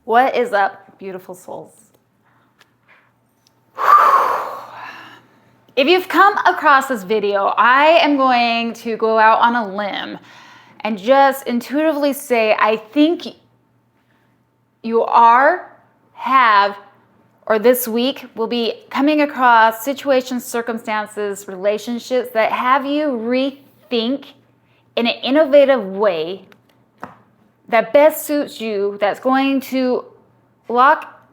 What is up, beautiful souls? If you've come across this video, I am going to go out on a limb and just intuitively say, I think you have, or this week will be coming across situations, circumstances, relationships that have you rethink in an innovative way that best suits you, that's going to lock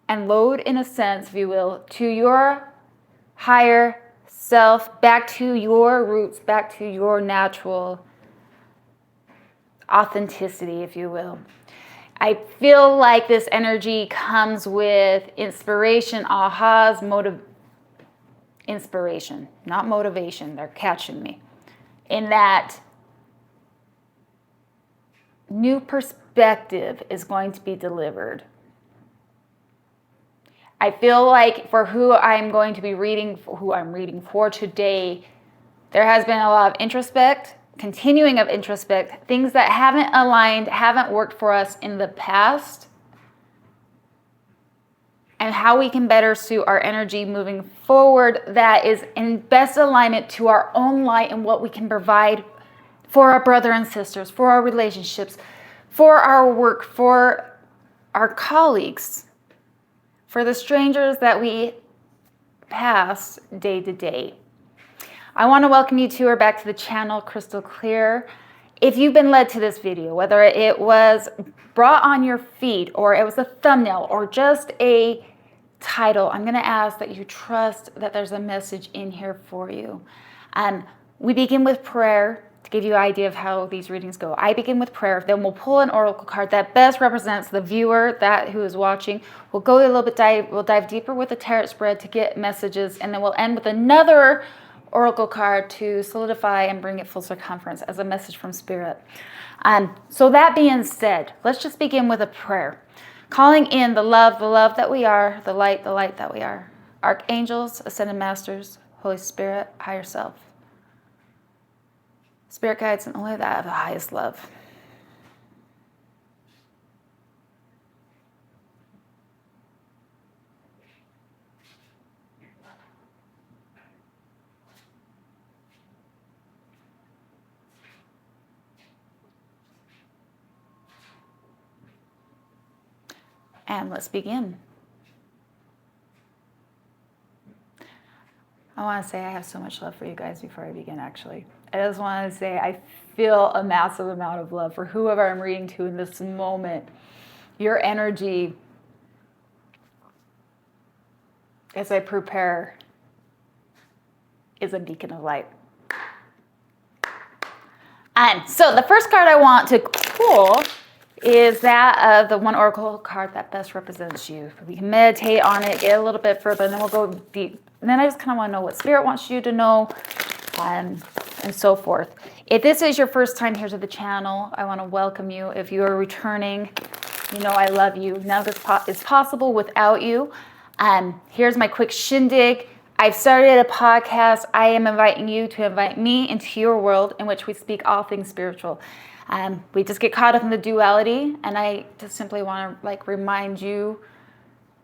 and load, in a sense, if you will, to your higher self, back to your roots, back to your natural authenticity, if you will. I feel like this energy comes with inspiration, ahas, inspiration, not motivation. They're catching me. In that new perspective is going to be delivered. I feel like for who I'm going to be reading, who I'm reading for today, there has been a lot of continuing of introspect, things that haven't aligned, haven't worked for us in the past, and how we can better suit our energy moving forward that is in best alignment to our own light and what we can provide for our brother and sisters, for our relationships, for our work, for our colleagues, for the strangers that we pass day to day. I want to welcome you to or back to the channel, Crystalclear. If you've been led to this video, whether it was brought on your feed or it was a thumbnail or just a title, I'm going to ask that you trust that there's a message in here for you. We begin with prayer to give you an idea of how these readings go. I begin with prayer, then we'll pull an oracle card that best represents the viewer, that who is watching. We'll go a little bit, we'll dive deeper with the tarot spread to get messages, and then we'll end with another oracle card to solidify and bring it full circumference as a message from spirit. So that being said, let's just begin with a prayer. Calling in the love that we are, the light that we are. Archangels, ascended masters, Holy Spirit, higher self. Spirit guides and only that of the highest love. And let's begin. I want to say I have so much love for you guys before I begin, actually. I just want to say I feel a massive amount of love for whoever I'm reading to in this moment. Your energy, as I prepare, is a beacon of light. And so the first card I want to pull is that of the one oracle card that best represents you. We can meditate on it, get a little bit further, and then we'll go deep. And then I just kind of want to know what spirit wants you to know, and so forth. If this is your first time here to the channel, I want to welcome you. If you are returning, you know I love you. None of this is possible without you. Here's my quick shindig. I've started a podcast. I am inviting you to invite me into your world in which we speak all things spiritual. We just get caught up in the duality, and I just simply want to remind you,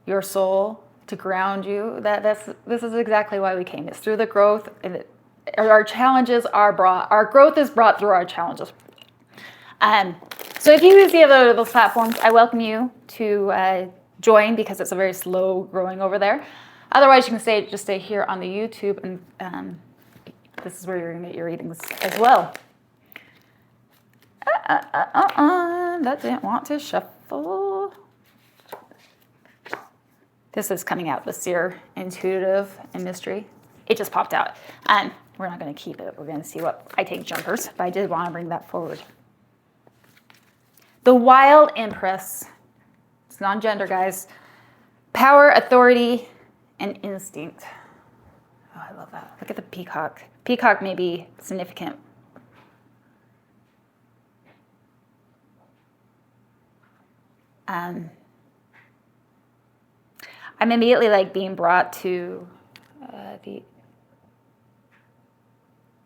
your soul, to ground you that this is exactly why we came. It's through the growth, and our challenges are brought. Our growth is brought through our challenges. So if you use the other of those platforms, I welcome you to join because it's a very slow growing over there. Otherwise, you can just stay here on the YouTube, and this is where you're going to get your readings as well. That didn't want to shuffle. This is coming out, the seer, intuitive, and mystery. It just popped out. We're not going to keep it. We're going to see what I take jumpers, but I did want to bring that forward. The Wild Empress. It's non-gender, guys. Power, authority, and instinct. Oh, I love that. Look at the peacock. Peacock may be significant. I'm immediately being brought to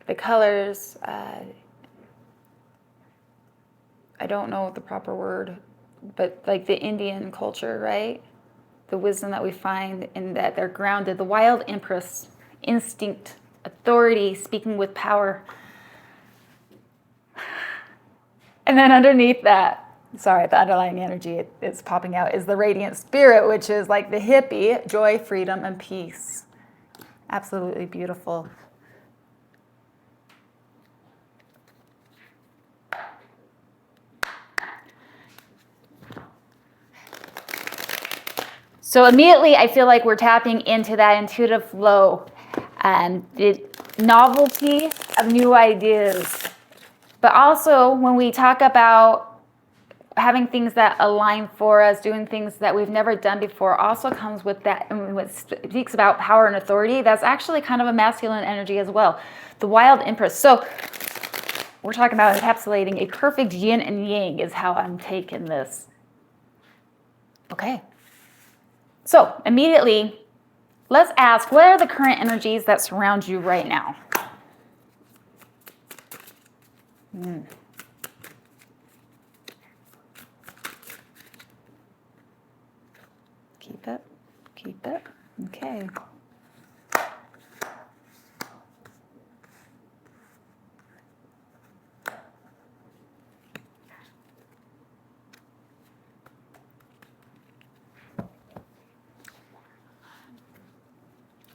the colors. I don't know the proper word. but like the Indian culture, right? The wisdom that we find in that they're grounded, the wild empress, instinct, authority, speaking with power. And then underneath that, sorry, the underlying energy it's popping out is the radiant spirit, which is like the hippie, joy, freedom, and peace. Absolutely beautiful. So immediately I feel like we're tapping into that intuitive flow and the novelty of new ideas. But also when we talk about having things that align for us, doing things that we've never done before, also comes with that. And when it speaks about power and authority, that's actually kind of a masculine energy as well. The wild empress. So we're talking about encapsulating a perfect yin and yang is how I'm taking this. Okay. So immediately, let's ask, what are the current energies that surround you right now? Keep it. Keep it. Okay.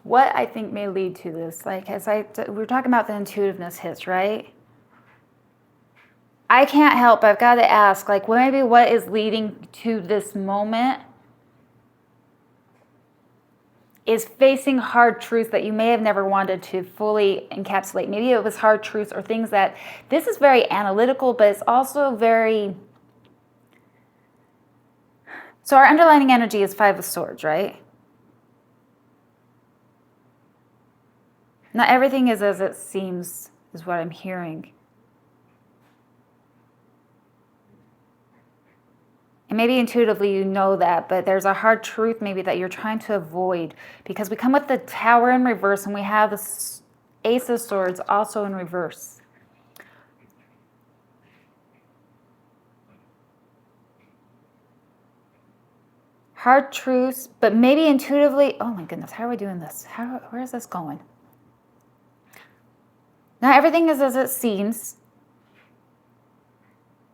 What I think may lead to this, like we're talking about the intuitiveness hits, right? I can't help, I've got to ask, like, maybe what is leading to this moment is facing hard truths that you may have never wanted to fully encapsulate. Maybe it was hard truths or things that, this is very analytical, but it's also very, so our underlying energy is 5 of Swords, right? Not everything is as it seems, is what I'm hearing. And maybe intuitively you know that, but there's a hard truth maybe that you're trying to avoid, because we come with the Tower in reverse and we have the Ace of Swords also in reverse. Hard truths, but maybe intuitively, oh my goodness, how are we doing this? Where is this going? Not everything is as it seems.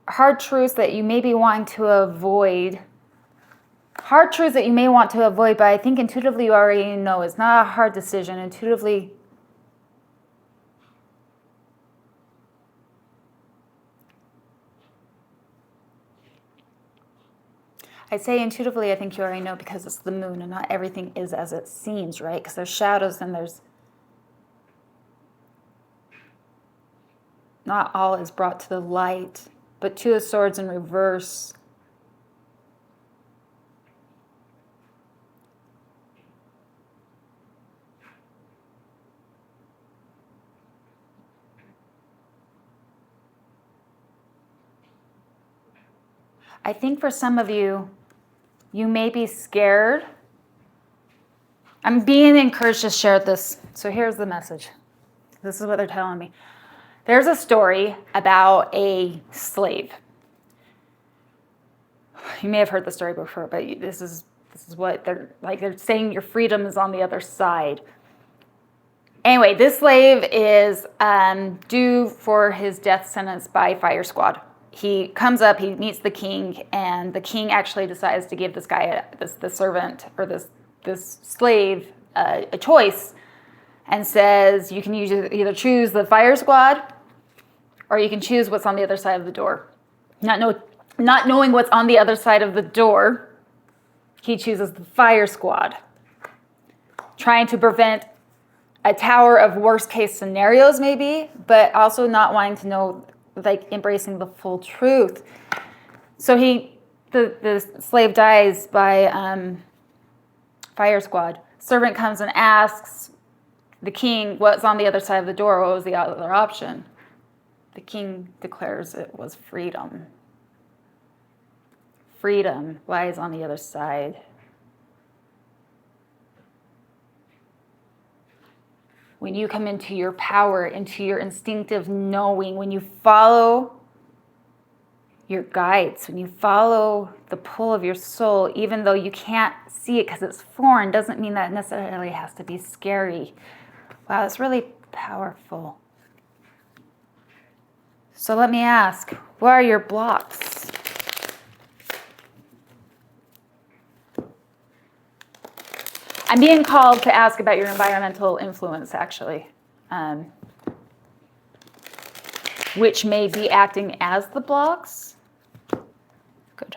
Hard truths that you may be wanting to avoid. Hard truths that you may want to avoid, but I think intuitively you already know it's not a hard decision. Intuitively, I say intuitively, I think you already know because it's the moon and not everything is as it seems, right? Because there's shadows and there's not all is brought to the light, but 2 of Swords in reverse. I think for some of you, you may be scared. I'm being encouraged to share this. So here's the message. This is what they're telling me. There's a story about a slave. You may have heard the story before, but this is what they're like. They're saying your freedom is on the other side. Anyway, this slave is due for his death sentence by fire squad. He comes up, he meets the king, and the king actually decides to give this guy, the servant, or this slave, a choice, and says you can either choose the fire squad, or you can choose what's on the other side of the door. Not knowing what's on the other side of the door, he chooses the fire squad, trying to prevent a tower of worst case scenarios maybe, but also not wanting to know, like embracing the full truth. So the slave dies by fire squad. Servant comes and asks the king what's on the other side of the door. What was the other option? The king declares it was freedom. Freedom lies on the other side. When you come into your power, into your instinctive knowing, when you follow your guides, when you follow the pull of your soul, even though you can't see it because it's foreign, doesn't mean that necessarily has to be scary. Wow, it's really powerful. So let me ask, what are your blocks? I'm being called to ask about your environmental influence, actually, which may be acting as the blocks. Good.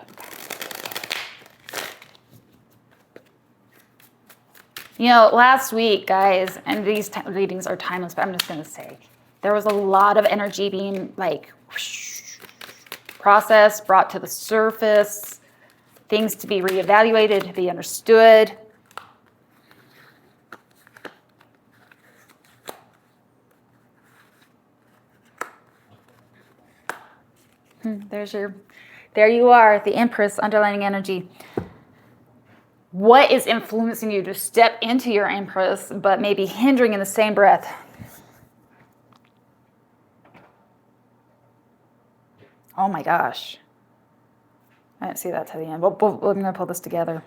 You know, last week, guys, and these readings are timeless, but I'm just going to say, there was a lot of energy being like processed, brought to the surface, things to be reevaluated, to be understood. There you are, the Empress, underlining energy. What is influencing you to step into your Empress, but maybe hindering in the same breath? Oh my gosh. I didn't see that to the end. We're going to pull this together.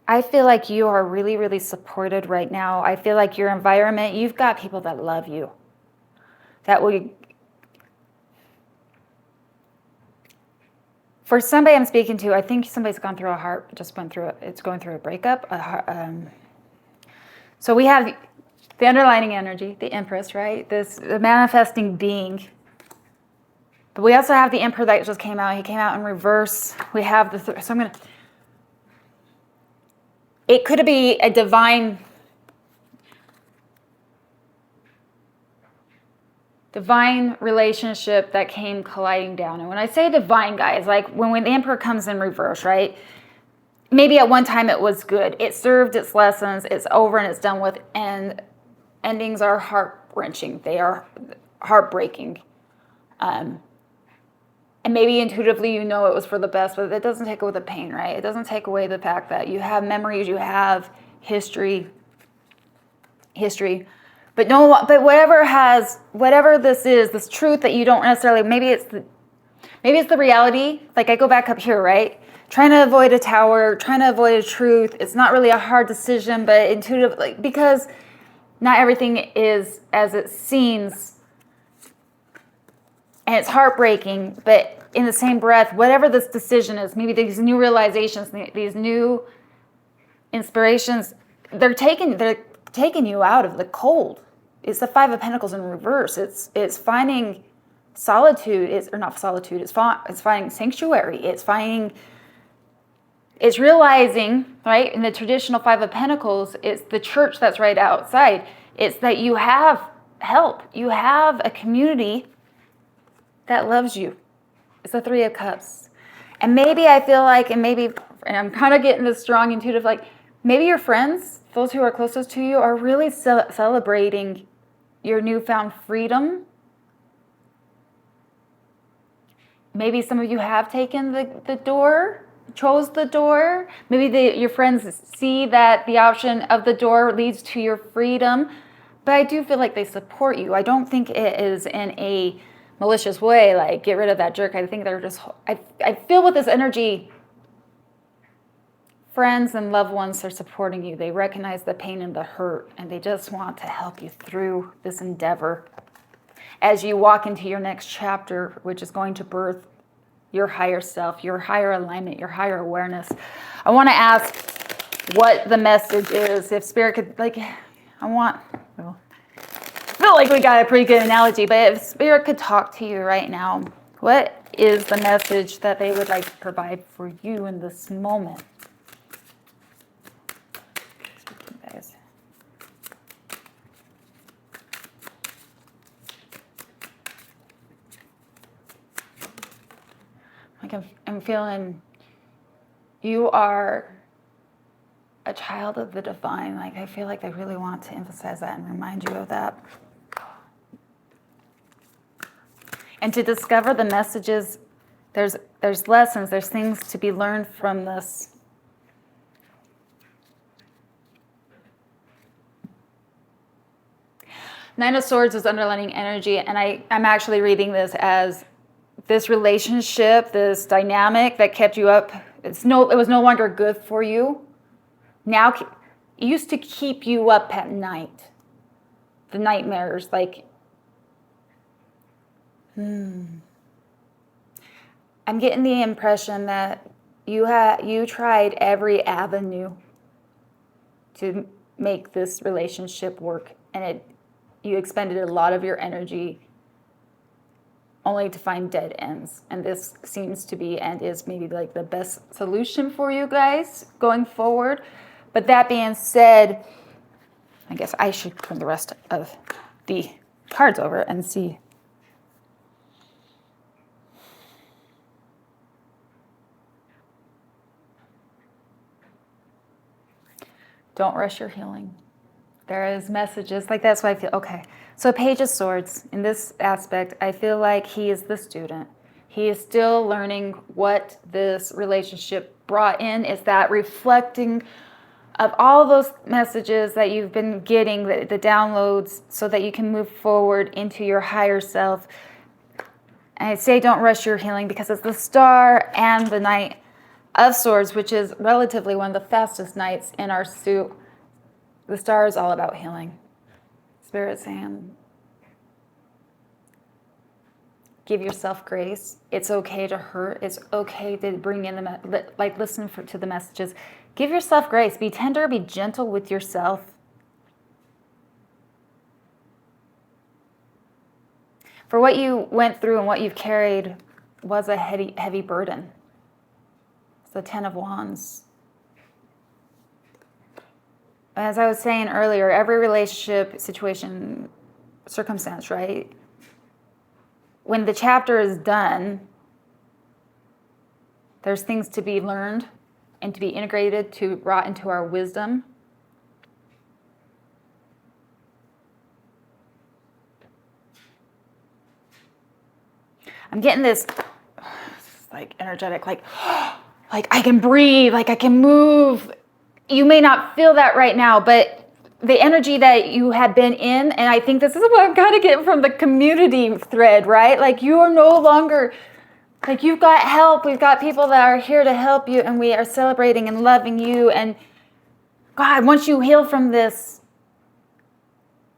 I feel like you are really, really supported right now. I feel like your environment, you've got people that love you. That will, for somebody I'm speaking to, I think somebody's gone through it's going through a breakup. So we have the underlining energy, the Empress, right? The manifesting being. But we also have the Emperor that just came out. He came out in reverse. We have it could be a divine relationship that came colliding down. And when I say divine, guys, like when the Emperor comes in reverse, right? Maybe at one time it was good. It served its lessons. It's over and it's done with. And endings are heart-wrenching. They are heartbreaking. And maybe intuitively you know it was for the best, but it doesn't take away the pain, right? It doesn't take away the fact that you have memories, you have history. But whatever this is, this truth that you don't necessarily, maybe it's the reality. Like I go back up here, right? Trying to avoid a tower, trying to avoid a truth. It's not really a hard decision, but intuitive, like, because not everything is as it seems. And it's heartbreaking, but in the same breath, whatever this decision is, maybe these new realizations, these new inspirations, they're taking you out of the cold. It's the Five of Pentacles in reverse. It's finding solitude. It's finding sanctuary. It's realizing, right? In the traditional Five of Pentacles, it's the church that's right outside. It's that you have help. You have a community that loves you. It's the Three of Cups. And maybe I feel like, and I'm kind of getting this strong intuitive, like maybe your friends, those who are closest to you, are really celebrating your newfound freedom. Maybe some of you have taken the door, chose the door. Maybe your friends see that the option of the door leads to your freedom. But I do feel like they support you. I don't think it is in a malicious way, like get rid of that jerk. I think they're just, I feel with this energy, friends and loved ones are supporting you. They recognize the pain and the hurt, and they just want to help you through this endeavor as you walk into your next chapter, which is going to birth your higher self, your higher alignment, your higher awareness. I want to ask what the message is. If Spirit could, I feel like we got a pretty good analogy, but if Spirit could talk to you right now, what is the message that they would like to provide for you in this moment? Guys. Like I'm feeling you are a child of the divine. Like, I feel like I really want to emphasize that and remind you of that. And to discover the messages, there's lessons, there's things to be learned from this. Nine of Swords is underlining energy, and I'm actually reading this as this relationship, this dynamic that kept you up. It was no longer good for you. Now, it used to keep you up at night. The nightmares, like, I'm getting the impression that you tried every avenue to make this relationship work, and you expended a lot of your energy only to find dead ends. And this seems to be and is maybe like the best solution for you guys going forward. But that being said, I guess I should turn the rest of the cards over and see. Don't rush your healing. There is messages, like that's why I feel, okay. So Page of Swords, in this aspect, I feel like he is the student. He is still learning what this relationship brought in. Is that reflecting of all those messages that you've been getting, the downloads, so that you can move forward into your higher self. And I say don't rush your healing because it's the Star and the Knight of Swords, which is relatively one of the fastest knights in our suit. The Star is all about healing. Spirit saying, give yourself grace. It's okay to hurt. It's okay to bring in listen to the messages. Give yourself grace. Be tender. Be gentle with yourself. For what you went through and what you've carried was a heavy burden. It's the Ten of Wands. As I was saying earlier, every relationship, situation, circumstance, right? When the chapter is done, there's things to be learned and to be integrated, to brought into our wisdom. I'm getting this like energetic, like I can breathe, like I can move. You may not feel that right now, but the energy that you have been in, and I think this is what I'm kind of getting from the community thread, right? Like you are no longer, like you've got help. We've got people that are here to help you, and we are celebrating and loving you. And God, once you heal from this,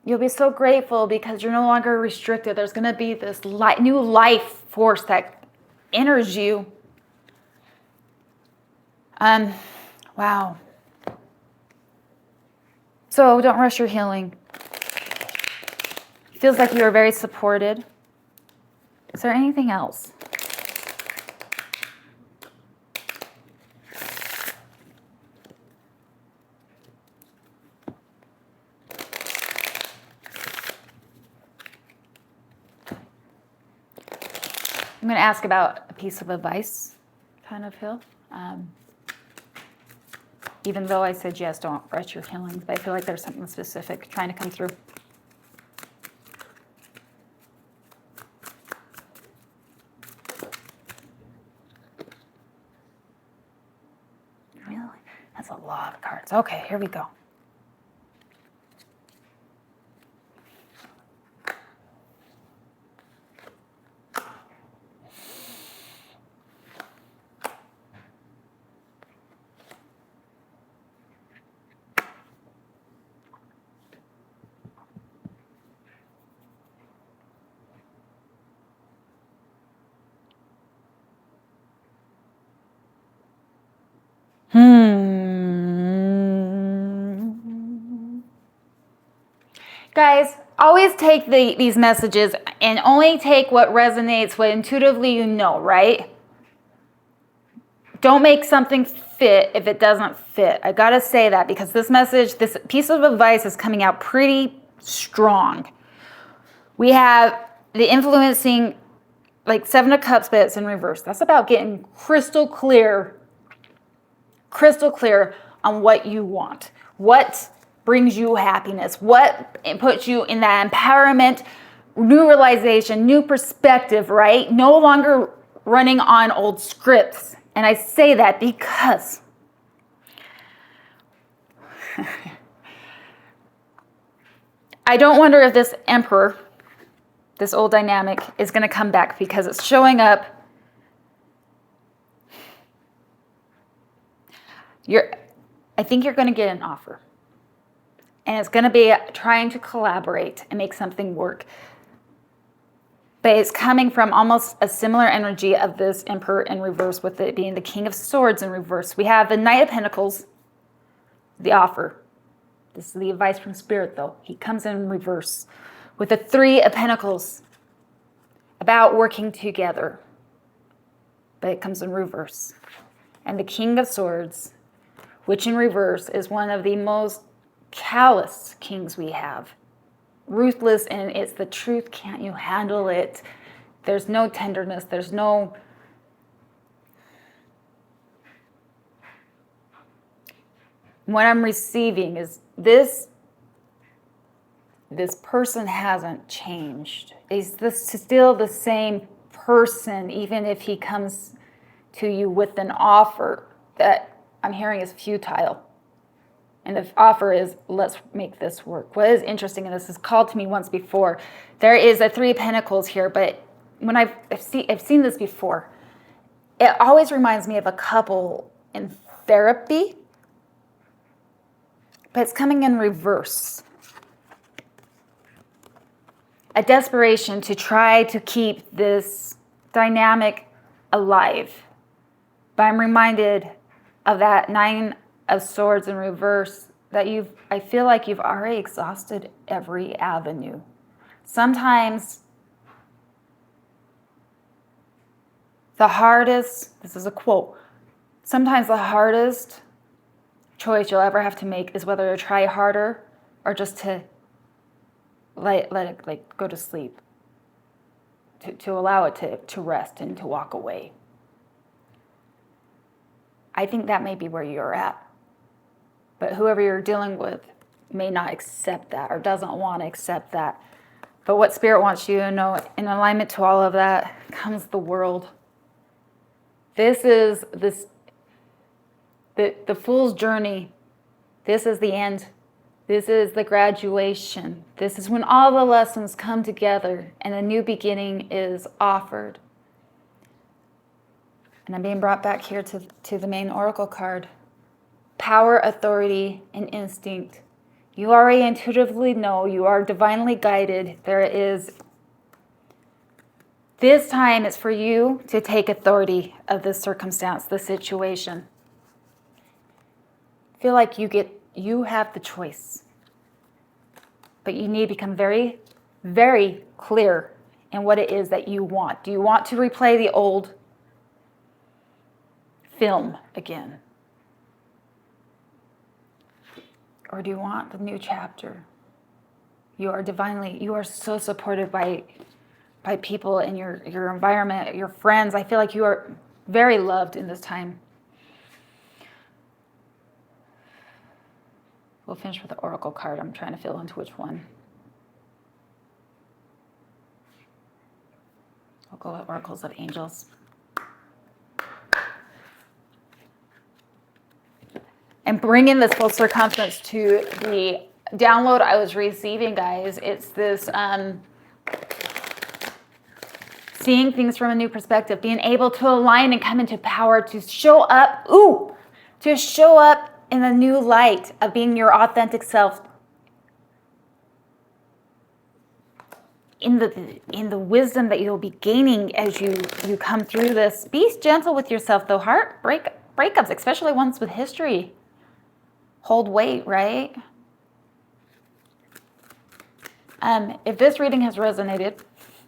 you'll be so grateful because you're no longer restricted. There's going to be this new life force that enters you. Wow. So don't rush your healing. Feels like you are very supported. Is there anything else? I'm going to ask about a piece of advice, kind of, Phil. Even though I said, yes, don't rush your healing, but I feel like there's something specific trying to come through. Really? That's a lot of cards. Okay, here we go. Guys, always take these messages and only take what resonates, what intuitively you know, right? Don't make something fit if it doesn't fit. I gotta say that because this message, this piece of advice is coming out pretty strong. We have the influencing, like Seven of Cups, but it's in reverse. That's about getting crystal clear on what you want, what brings you happiness, what puts you in that empowerment, new realization, new perspective, right? No longer running on old scripts. And I say that because I don't wonder if this emperor, this old dynamic, is going to come back, because it's showing up. I think you're going to get an offer. And it's going to be trying to collaborate and make something work. But it's coming from almost a similar energy of this emperor in reverse, with it being the King of Swords in reverse. We have the Knight of Pentacles, the offer. This is the advice from Spirit, though. He comes in reverse with the Three of Pentacles, about working together. But it comes in reverse. And the King of Swords, which in reverse is one of the most callous kings we have. Ruthless, and it's the truth. Can't you handle it? There's no tenderness. There's no... What I'm receiving is this person hasn't changed. He's still the same person, even if he comes to you with an offer that I'm hearing is futile. And the offer is, let's make this work. What is interesting, and this has called to me once before, there is a Three of Pentacles here, but when I've seen this before, it always reminds me of a couple in therapy, but it's coming in reverse. A desperation to try to keep this dynamic alive. But I'm reminded of that Nine of Swords in reverse, that I feel like you've already exhausted every avenue. Sometimes the hardest, this is a quote, sometimes the hardest choice you'll ever have to make is whether to try harder or just to let it go to sleep, to allow it to rest and to walk away. I think that may be where you're at. But whoever you're dealing with may not accept that, or doesn't want to accept that. But what Spirit wants you to know, in alignment to all of that, comes the world. This is the fool's journey. This is the end. This is the graduation. This is when all the lessons come together and a new beginning is offered. And I'm being brought back here to the main oracle card. Power, authority, and instinct. You already intuitively know. You are divinely guided. This time it's for you to take authority of this circumstance, the situation. Feel like you have the choice. But you need to become very, very clear in what it is that you want. Do you want to replay the old film again? Or do you want the new chapter? You are so supported by people in your environment, your friends. I feel like you are very loved in this time. We'll finish with the oracle card. I'm trying to feel into which one. I'll go with oracles of angels. And bringing this full circumference to the download I was receiving, guys. It's this seeing things from a new perspective, being able to align and come into power, to show up in a new light of being your authentic self. In the wisdom that you'll be gaining as you come through this. Be gentle with yourself, though. Breakups, especially ones with history, hold weight, right? If this reading has resonated,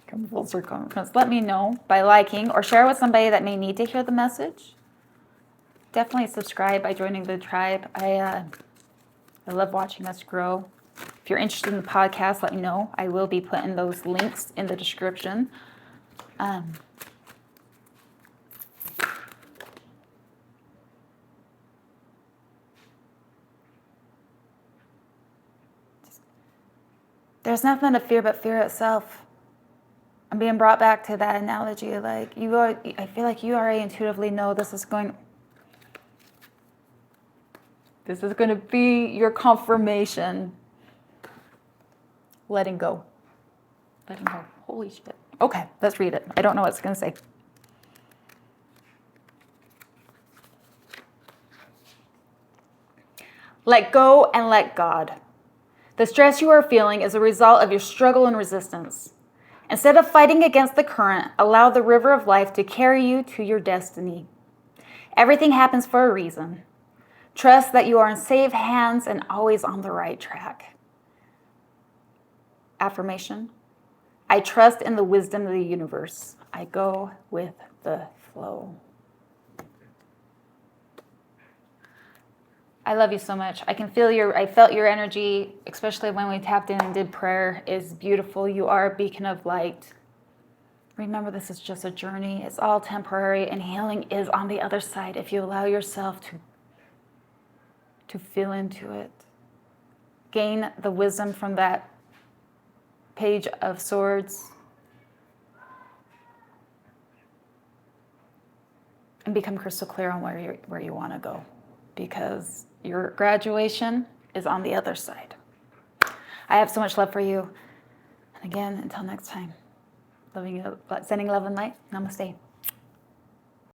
come full circumference, let me know by liking or share with somebody that may need to hear the message. Definitely subscribe by joining the tribe. I love watching us grow. If you're interested in the podcast, let me know. I will be putting those links in the description. there's nothing to fear but fear itself. I'm being brought back to that analogy. Like I feel like you already intuitively know this is going to be your confirmation. Letting go. Letting go. Holy shit. Okay, let's read it. I don't know what it's going to say. Let go and let God. The stress you are feeling is a result of your struggle and resistance. Instead of fighting against the current, allow the river of life to carry you to your destiny. Everything happens for a reason. Trust that you are in safe hands and always on the right track. Affirmation. I trust in the wisdom of the universe. I go with the flow. I love you so much. I felt your energy, especially when we tapped in and did prayer, is beautiful. You are a beacon of light. Remember, this is just a journey. It's all temporary, and healing is on the other side if you allow yourself to feel into it. Gain the wisdom from that Page of Swords. And become crystal clear on where you want to go. Because your graduation is on the other side. I have so much love for you. And again, until next time, loving you, sending love and light. Namaste.